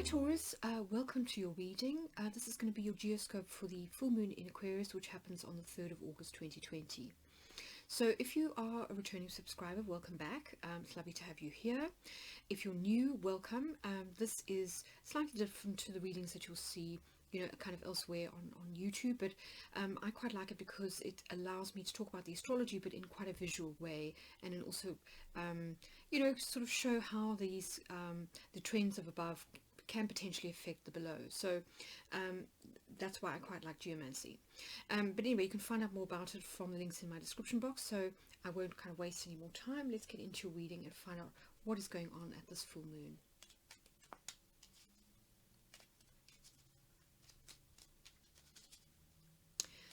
Hi Taurus, welcome to your reading. This is going to be your geoscope for the full moon in Aquarius, which happens on the 3rd of August 2020. So if you are a returning subscriber, welcome back. It's lovely to have you here. If you're new, welcome. This is slightly different to the readings that you'll see, kind of elsewhere on YouTube, but I quite like it because it allows me to talk about the astrology, but in quite a visual way, and then also, sort of show how these, the trends of above can potentially affect the below. So that's why I quite like geomancy. But anyway, you can find out more about it from the links in my description box, so I won't kind of waste any more time. Let's get into your reading and find out what is going on at this full moon.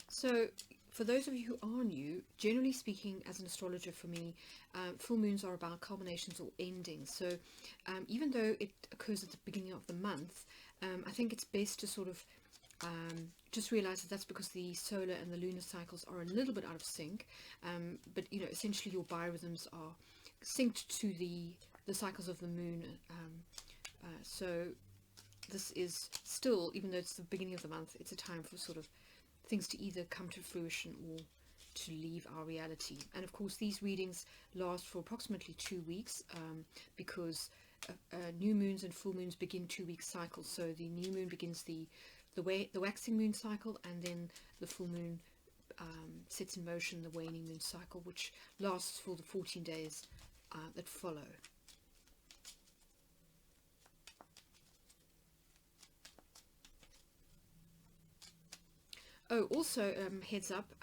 So for those of you who are new, generally speaking, as an astrologer, for me, full moons are about culminations or endings. So even though it occurs at the beginning of the month, I think it's best to sort of just realize that that's because the solar and the lunar cycles are a little bit out of sync. But essentially your biorhythms are synced to the cycles of the moon. So this is still, even though it's the beginning of the month, it's a time for sort of things to either come to fruition or to leave our reality. And of course these readings last for approximately 2 weeks, because new moons and full moons begin 2-week cycles. So the new moon begins the waxing moon cycle, and then the full moon sets in motion the waning moon cycle, which lasts for the 14 days that follow. Oh, also, heads up,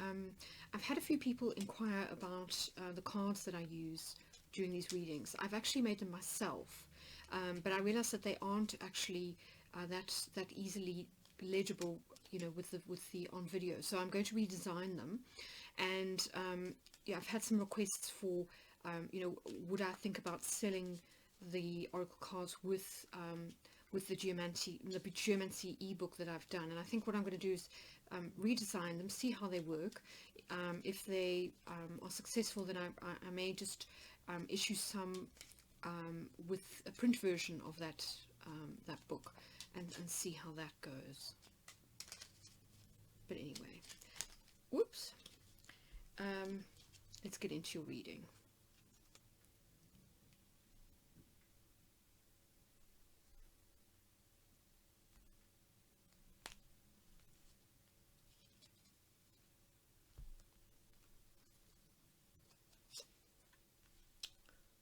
I've had a few people inquire about the cards that I use during these readings. I've actually made them myself, but I realized that they aren't actually that easily legible, with the on video. So I'm going to redesign them, and yeah, I've had some requests for, would I think about selling the oracle cards with the geomancy ebook that I've done. And I think what I'm going to do is redesign them, see how they work. If they are successful, then I may just issue some with a print version of that book, and see how that goes. But anyway, whoops, let's get into your reading.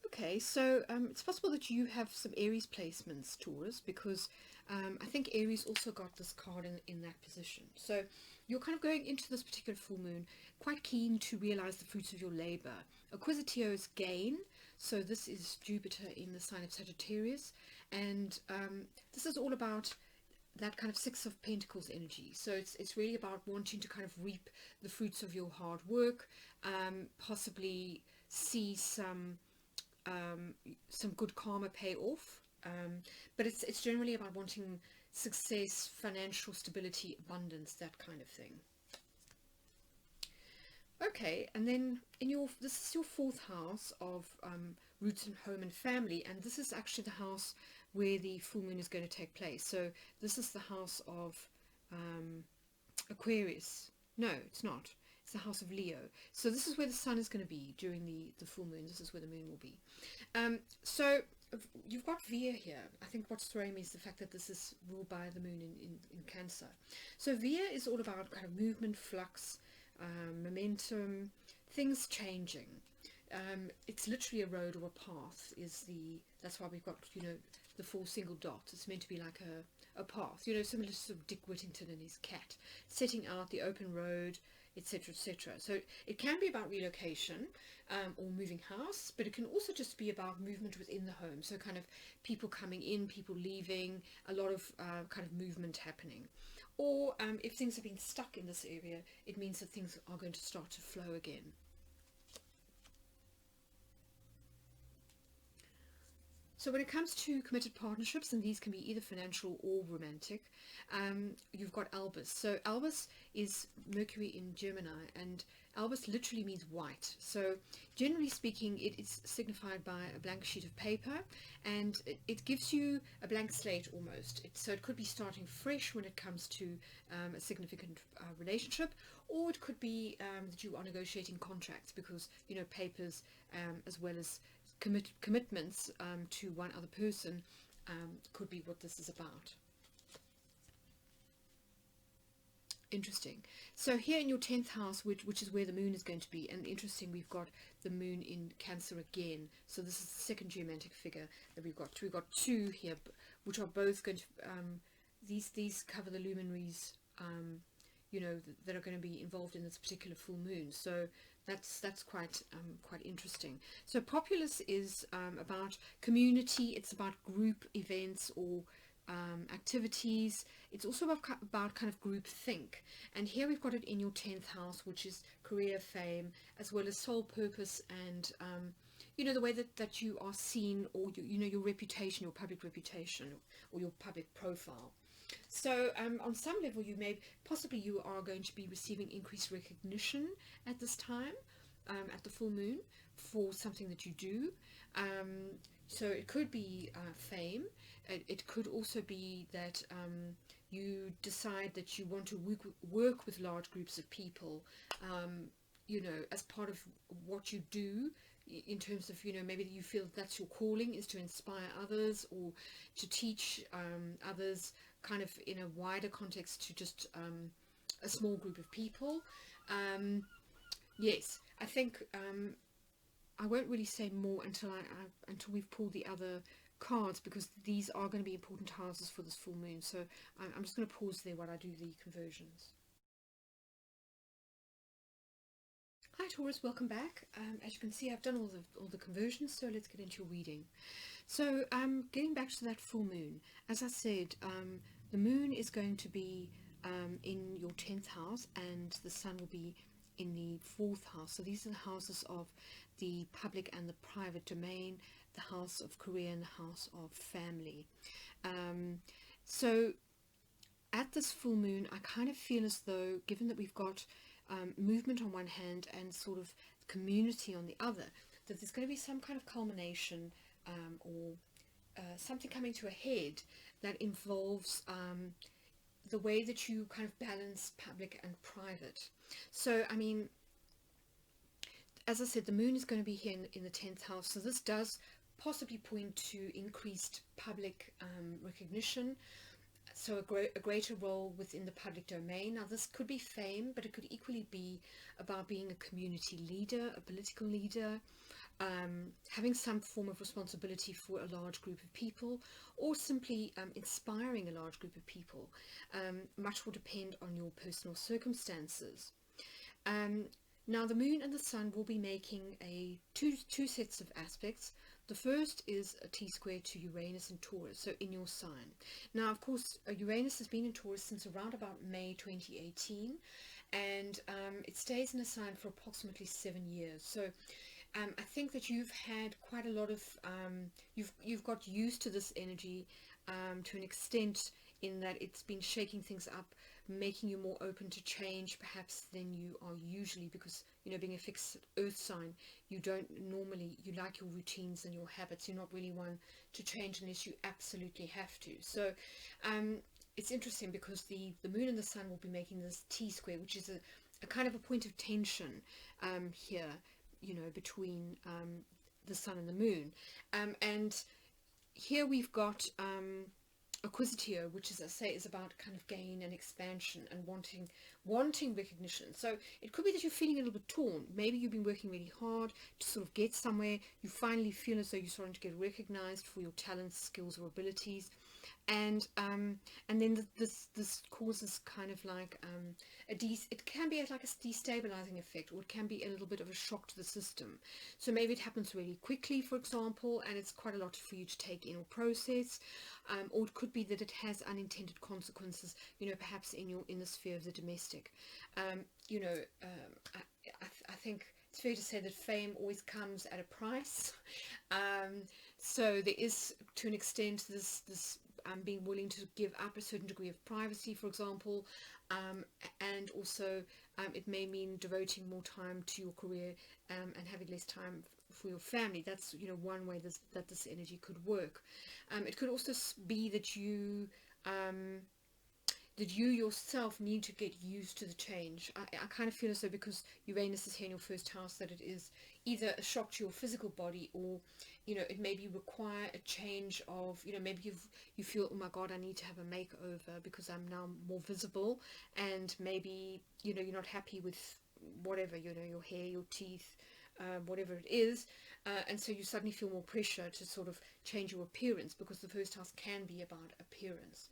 Okay, so it's possible that you have some Aries placements, Taurus, because I think Aries also got this card in that position. So you're kind of going into this particular full moon quite keen to realize the fruits of your labor. Acquisitio is gain, so this is Jupiter in the sign of Sagittarius, and this is all about that kind of Six of Pentacles energy. So it's really about wanting to kind of reap the fruits of your hard work, possibly see some good karma pay off, but it's generally about wanting success, financial stability, abundance, that kind of thing. Okay, and then this is your 4th house of roots and home and family, and this is actually the house where the full moon is going to take place. So this is the house of Aquarius. No, it's not. It's the house of Leo. So this is where the sun is going to be during the full moon. This is where the moon will be. So you've got Via here. I think what's throwing me is the fact that this is ruled by the moon in Cancer. So Via is all about kind of movement, flux, momentum, things changing. It's literally a road or a path. That's why we've got the 4 single dots. It's meant to be like a path, similar to sort of Dick Whittington and his cat, setting out the open road, etc., etc. So it can be about relocation or moving house, but it can also just be about movement within the home. So kind of people coming in, people leaving, a lot of kind of movement happening. Or if things have been stuck in this area, it means that things are going to start to flow again. So when it comes to committed partnerships, and these can be either financial or romantic, you've got Albus. So Albus is Mercury in Gemini, and Albus literally means white. So generally speaking, it is signified by a blank sheet of paper, and it gives you a blank slate almost. So it could be starting fresh when it comes to a significant relationship, or it could be that you are negotiating contracts, because papers as well as commitments to one other person could be what this is about. Interesting. So here in your 10th house, which is where the moon is going to be, and interesting, we've got the moon in Cancer again. So this is the second geomantic figure that we've got. We've got two here, which are both going to these cover the luminaries that are going to be involved in this particular full moon. So that's quite interesting. So Populus is about community. It's about group events or activities. It's also about kind of group think, and here we've got it in your 10th house, which is career, fame, as well as soul purpose, and the way that you are seen, or your reputation, your public reputation, or your public profile. So on some level, you are going to be receiving increased recognition at this time, at the full moon, for something that you do. So it could be fame. It could also be that you decide that you want to work with large groups of people, as part of what you do, in terms of, maybe you feel that's your calling, is to inspire others or to teach others, kind of in a wider context to just a small group of people. Yes, I think I won't really say more until we've pulled the other cards, because these are going to be important houses for this full moon. So I'm just going to pause there while I do the conversions. Hi Taurus, welcome back. As you can see, I've done all the conversions, so let's get into your reading. So getting back to that full moon, as I said, the moon is going to be in your 10th house, and the sun will be in the 4th house. So these are the houses of the public and the private domain, the house of career and the house of family. So at this full moon, I kind of feel as though, given that we've got movement on one hand and sort of community on the other, that there's going to be some kind of culmination or something coming to a head that involves the way that you kind of balance public and private. So, I mean, as I said, the moon is going to be here in the 10th house, so this does possibly point to increased public recognition, so a greater role within the public domain. Now, this could be fame, but it could equally be about being a community leader, a political leader, having some form of responsibility for a large group of people, or simply inspiring a large group of people. Much will depend on your personal circumstances. Now, the moon and the sun will be making two sets of aspects. The first is a T-square to Uranus and Taurus, so in your sign. Now, of course, Uranus has been in Taurus since around about May 2018, and it stays in a sign for approximately 7 years. So I think that you've had quite a lot of, you've got used to this energy to an extent, in that it's been shaking things up, making you more open to change perhaps than you are usually, because being a fixed earth sign, you like your routines and your habits. You're not really one to change unless you absolutely have to. So it's interesting, because the moon and the sun will be making this T-square, which is a kind of a point of tension here, between the sun and the moon, and here we've got Acquisitio, which, as I say, is about kind of gain and expansion and wanting recognition. So it could be that you're feeling a little bit torn. Maybe you've been working really hard to sort of get somewhere. You finally feel as though you're starting to get recognized for your talents, skills, or abilities, and then this causes kind of like it can be like a destabilizing effect, or it can be a little bit of a shock to the system. So maybe it happens really quickly, for example, and it's quite a lot for you to take in or process, or it could be that it has unintended consequences, perhaps in the sphere of the domestic. I think it's fair to say that fame always comes at a price. So there is, to an extent, this being willing to give up a certain degree of privacy, for example, and also it may mean devoting more time to your career and having less time for your family. That's, you know, one way that this energy could work. It could also be that you yourself need to get used to the change. I kind of feel as though, because Uranus is here in your first house, that it is either a shock to your physical body, or, you know, it maybe require a change of, you know, maybe you feel, oh my God, I need to have a makeover because I'm now more visible, and maybe, you know, you're not happy with whatever, you know, your hair, your teeth, whatever it is, and so you suddenly feel more pressure to sort of change your appearance, because the first house can be about appearance.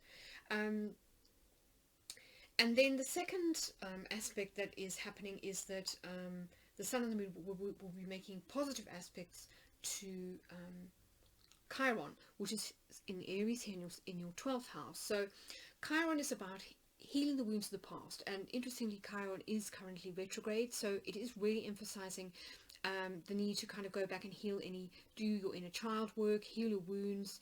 And then the second aspect that is happening is that the Sun and the Moon will be making positive aspects to Chiron, which is in Aries here in your 12th house. So Chiron is about healing the wounds of the past, and interestingly, Chiron is currently retrograde, so it is really emphasizing the need to kind of go back and do your inner child work, heal your wounds,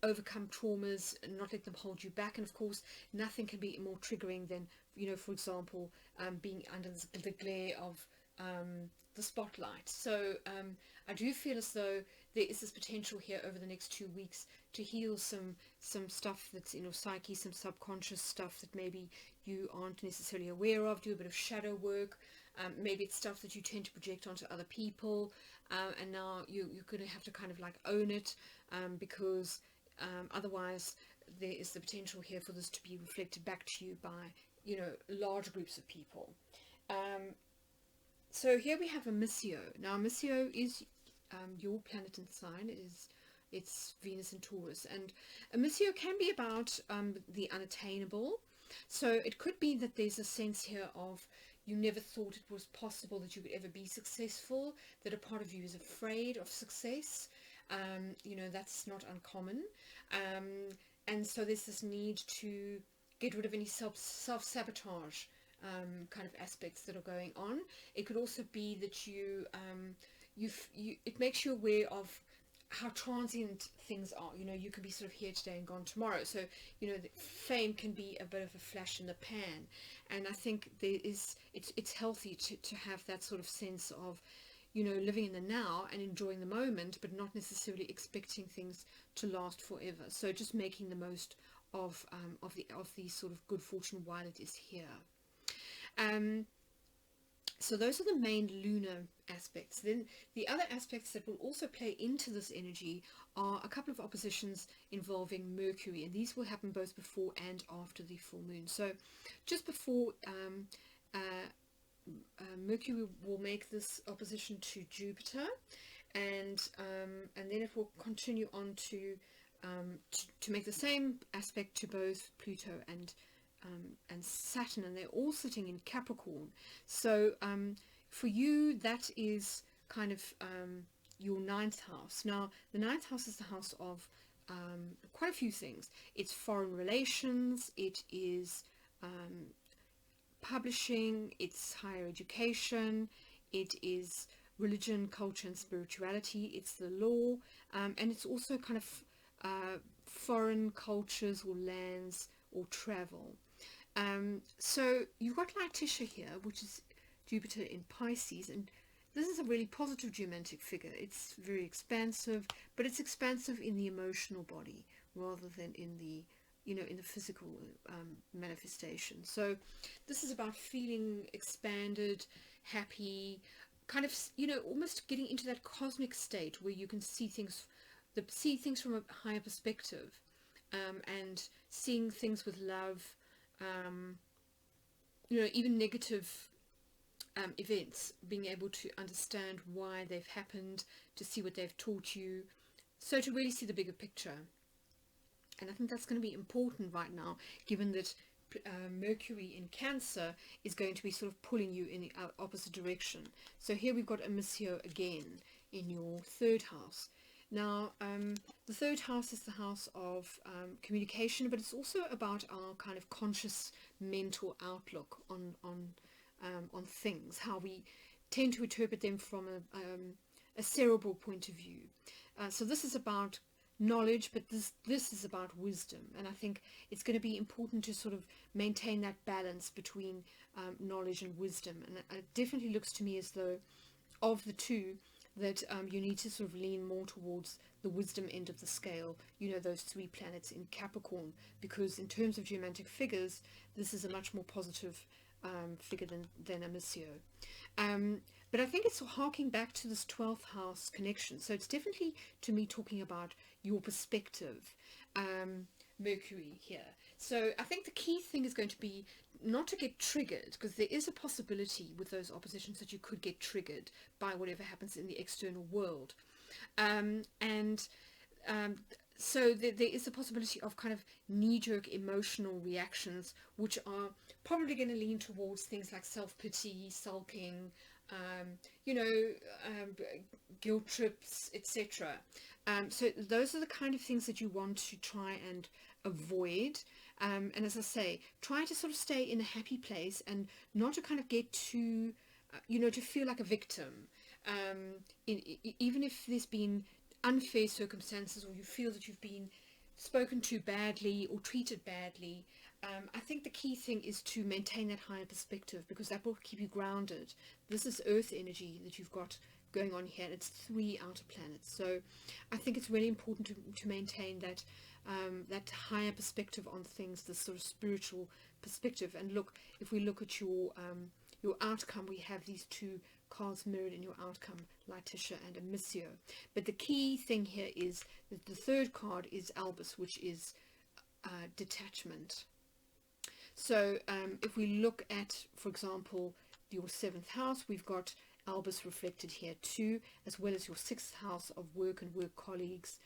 overcome traumas and not let them hold you back. And of course, nothing can be more triggering than, you know, for example, being under the glare of the spotlight. So I do feel as though there is this potential here over the next 2 weeks to heal some stuff that's in your psyche, some subconscious stuff that maybe you aren't necessarily aware of. Do a bit of shadow work. Maybe it's stuff that you tend to project onto other people, and now you're going to have to kind of like own it, because otherwise there is the potential here for this to be reflected back to you by, you know, large groups of people. So here we have a Missio. Now Missio is your planet and sign. It's Venus and Taurus, and a Missio can be about the unattainable. So it could be that there's a sense here of you never thought it was possible that you could ever be successful, that a part of you is afraid of success. You know, that's not uncommon, and so there's this need to get rid of any self-sabotage kind of aspects that are going on. It could also be that it makes you aware of how transient things are. You know, you can be sort of here today and gone tomorrow, so, you know, the fame can be a bit of a flash in the pan, and I think it's healthy to have that sort of sense of, you know, living in the now and enjoying the moment, but not necessarily expecting things to last forever. So just making the most of the sort of good fortune while it is here. So those are the main lunar aspects. Then the other aspects that will also play into this energy are a couple of oppositions involving Mercury, and these will happen both before and after the full moon. So just before Mercury will make this opposition to Jupiter, and then it will continue on to make the same aspect to both Pluto and Saturn, and they're all sitting in Capricorn. So for you, that is kind of your 9th house. Now the 9th house is the house of quite a few things. It's foreign relations, it is publishing, it's higher education, it is religion, culture and spirituality, it's the law, and it's also kind of foreign cultures or lands or travel. So you've got Latitia here, which is Jupiter in Pisces, and this is a really positive geomantic figure. It's very expansive, but it's expansive in the emotional body rather than in the, you know, in the physical manifestation. So this is about feeling expanded, happy, kind of, you know, almost getting into that cosmic state where you can see things from a higher perspective, and seeing things with love, you know, even negative events, being able to understand why they've happened, to see what they've taught you, so to really see the bigger picture. And I think that's going to be important right now, given that Mercury in Cancer is going to be sort of pulling you in the opposite direction. So here we've got a Missio again in your 3rd house. Now the 3rd house is the house of communication, but it's also about our kind of conscious mental outlook on things, how we tend to interpret them from a cerebral point of view. So this is about knowledge, but this is about wisdom, and I think it's going to be important to sort of maintain that balance between knowledge and wisdom. And it definitely looks to me as though of the two that you need to sort of lean more towards the wisdom end of the scale, you know, those 3 planets in Capricorn, because in terms of geomantic figures, this is a much more positive figure than a Missio. But I think it's harking back to this 12th house connection. So it's definitely, to me, talking about your perspective, Mercury here. So I think the key thing is going to be not to get triggered, because there is a possibility with those oppositions that you could get triggered by whatever happens in the external world. So there is a possibility of kind of knee-jerk emotional reactions, which are probably going to lean towards things like self-pity, sulking, guilt trips, etc. So those are the kind of things that you want to try and avoid. And as I say, try to sort of stay in a happy place and not to kind of get too, to feel like a victim. Even if there's been unfair circumstances, or you feel that you've been spoken to badly or treated badly, I think the key thing is to maintain that higher perspective, because that will keep you grounded. This is earth energy that you've got going on here, and it's 3 outer planets. So I think it's really important to maintain that that higher perspective on things, this sort of spiritual perspective. And look, if we look at your outcome, we have these 2 cards mirrored in your outcome, Letitia and a Missio. But the key thing here is that the 3rd card is Albus, which is detachment. So if we look at, for example, your 7th house, we've got Albus reflected here too, as well as your 6th house of work and work colleagues.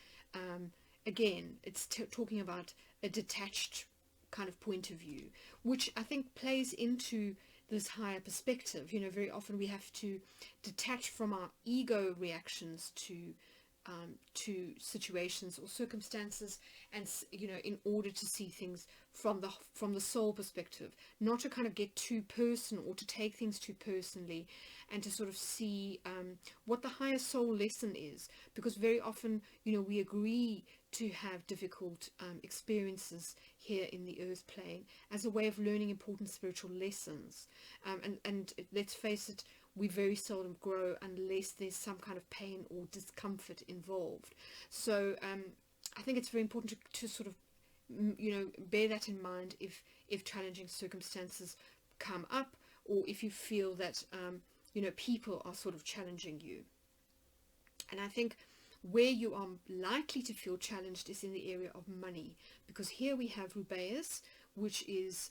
Again, it's talking about a detached kind of point of view, which I think plays into this higher perspective. You know, very often we have to detach from our ego reactions to situations or circumstances, and in order to see things from the soul perspective, not to kind of get too personal or to take things too personally, and to sort of see what the higher soul lesson is, because very often we agree to have difficult experiences here in the earth plane as a way of learning important spiritual lessons, and let's face it, we very seldom grow unless there's some kind of pain or discomfort involved. So I think it's very important to sort of bear that in mind if challenging circumstances come up, or if you feel that people are sort of challenging you. And I think where you are likely to feel challenged is in the area of money, because here we have Rubeus, which is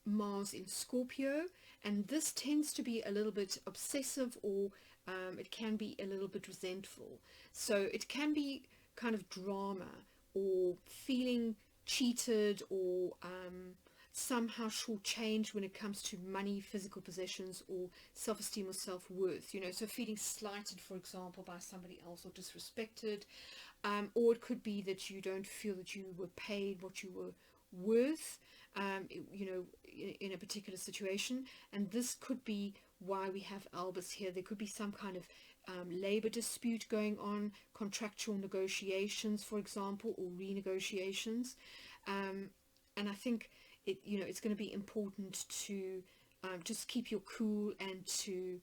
Mars in Scorpio, and this tends to be a little bit obsessive, or it can be a little bit resentful. So it can be kind of drama, or feeling cheated, or somehow shortchanged when it comes to money, physical possessions, or self-esteem or self-worth. So feeling slighted, for example, by somebody else, or disrespected, or it could be that you don't feel that you were paid what you were worth, in a particular situation. And this could be why we have Albus here. There could be some kind of labor dispute going on, contractual negotiations, for example, or renegotiations. And I think it's going to be important to just keep your cool, and to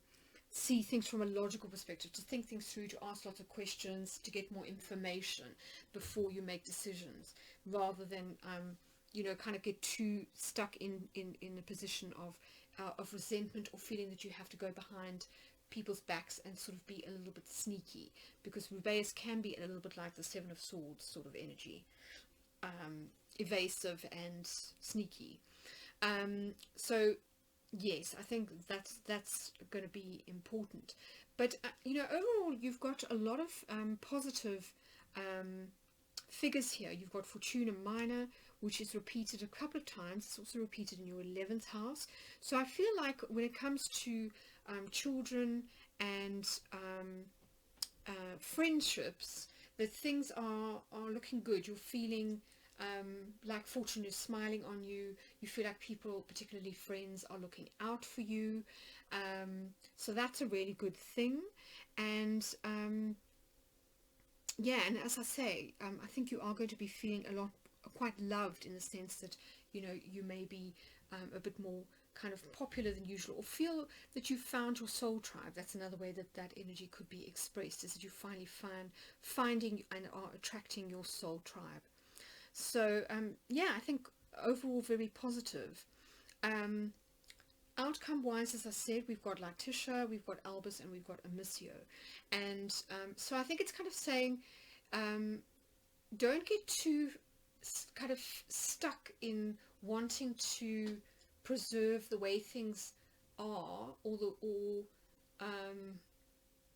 see things from a logical perspective, to think things through, to ask lots of questions, to get more information before you make decisions, rather than kind of get too stuck in a position of resentment, or feeling that you have to go behind people's backs and sort of be a little bit sneaky, because Rubeus can be a little bit like the 7 of Swords sort of energy, evasive and sneaky. So yes, I think that's going to be important. But overall, you've got a lot of positive figures here. You've got Fortuna Minor, which is repeated a couple of times. It's also repeated in your 11th house. So I feel like when it comes to children and friendships, that things are looking good. You're feeling like fortune is smiling on you. You feel like people, particularly friends, are looking out for you. So that's a really good thing. And yeah, and as I say, I think you are going to be feeling quite loved, in the sense that, you know, you may be a bit more kind of popular than usual, or feel that you found your soul tribe. That's another way that that energy could be expressed, is that you finally finding and are attracting your soul tribe. So yeah, I think overall very positive. Outcome wise, as I said, we've got Lactitia, we've got Albus, and we've got Amicio. And so I think it's kind of saying, don't get too kind of stuck in wanting to preserve the way things are, or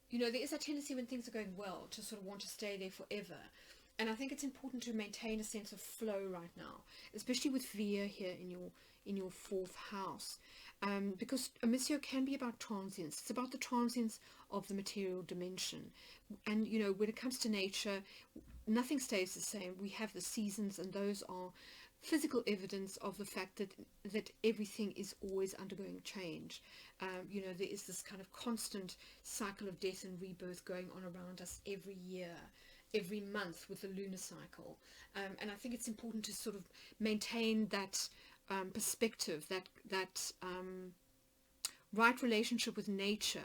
you know, there is a tendency when things are going well to sort of want to stay there forever. And I think it's important to maintain a sense of flow right now, especially with Via here in your fourth house, because Amicio can be about transience. It's about the transience of the material dimension. And you know, when it comes to nature, nothing stays the same. We have the seasons, and those are physical evidence of the fact that everything is always undergoing change. You know, there is this kind of constant cycle of death and rebirth going on around us every year, every month, with the lunar cycle. And I think it's important to sort of maintain that perspective, that right relationship with nature,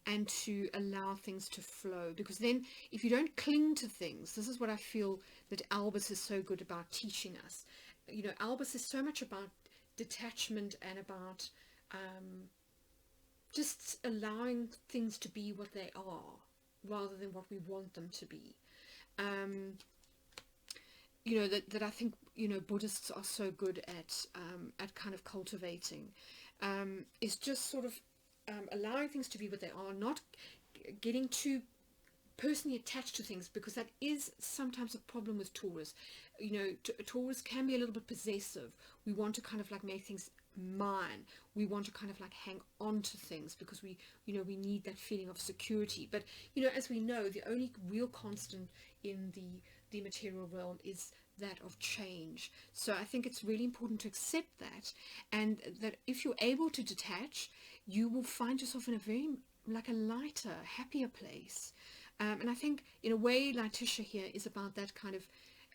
and to allow things to flow. Because then, if you don't cling to things, this is what I feel that Albus is so good about teaching us. You know, Albus is so much about detachment and about just allowing things to be what they are, rather than what we want them to be. You know, that I think, you know, Buddhists are so good at kind of cultivating, is just sort of allowing things to be what they are, not getting too personally attached to things, because that is sometimes a problem with Taurus. You know, Taurus can be a little bit possessive. We want to kind of like make things mine. We want to kind of like hang on to things, because we, you know, we need that feeling of security. But you know, as we know, the only real constant in the material realm is that of change. So I think it's really important to accept that, and that if you're able to detach, you will find yourself in a very, like, a lighter, happier place. And I think in a way Lactitia here is about that kind of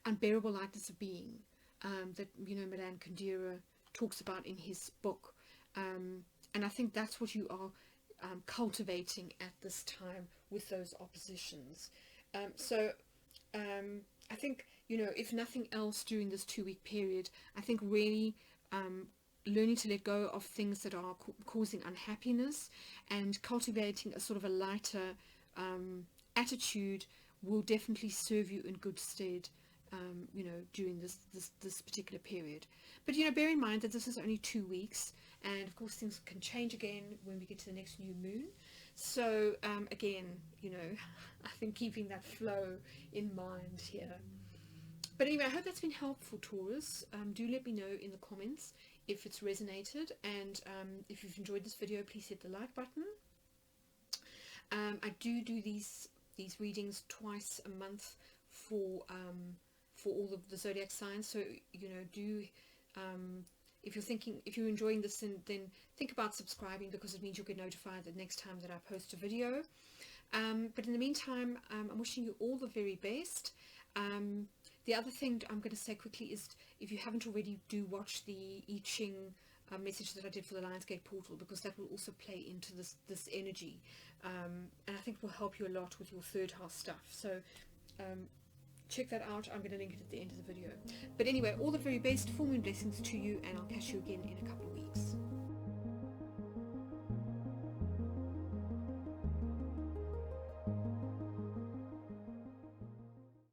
unbearable lightness of being, that, you know, Milan Kundera talks about in his book. And I think that's what you are cultivating at this time with those oppositions. So I think, you know, if nothing else during this 2-week period, I think really learning to let go of things that are causing unhappiness, and cultivating a sort of a lighter attitude will definitely serve you in good stead, you know, during this particular period. But you know, bear in mind that this is only 2 weeks, and of course things can change again when we get to the next new moon. So again, you know, I think keeping that flow in mind here. But anyway, I hope that's been helpful, Taurus. Do let me know in the comments if it's resonated, and if you've enjoyed this video, please hit the like button. I do these readings twice a month for all of the zodiac signs. So you know, do if you're enjoying this, then think about subscribing, because it means you'll get notified the next time that I post a video. But in the meantime, I'm wishing you all the very best. The other thing I'm going to say quickly is, if you haven't already, do watch the I Ching message that I did for the Lionsgate portal, because that will also play into this energy, and I think it will help you a lot with your third house stuff. So check that out. I'm going to link it at the end of the video. But anyway, all the very best, full moon blessings to you, and I'll catch you again in a couple of weeks.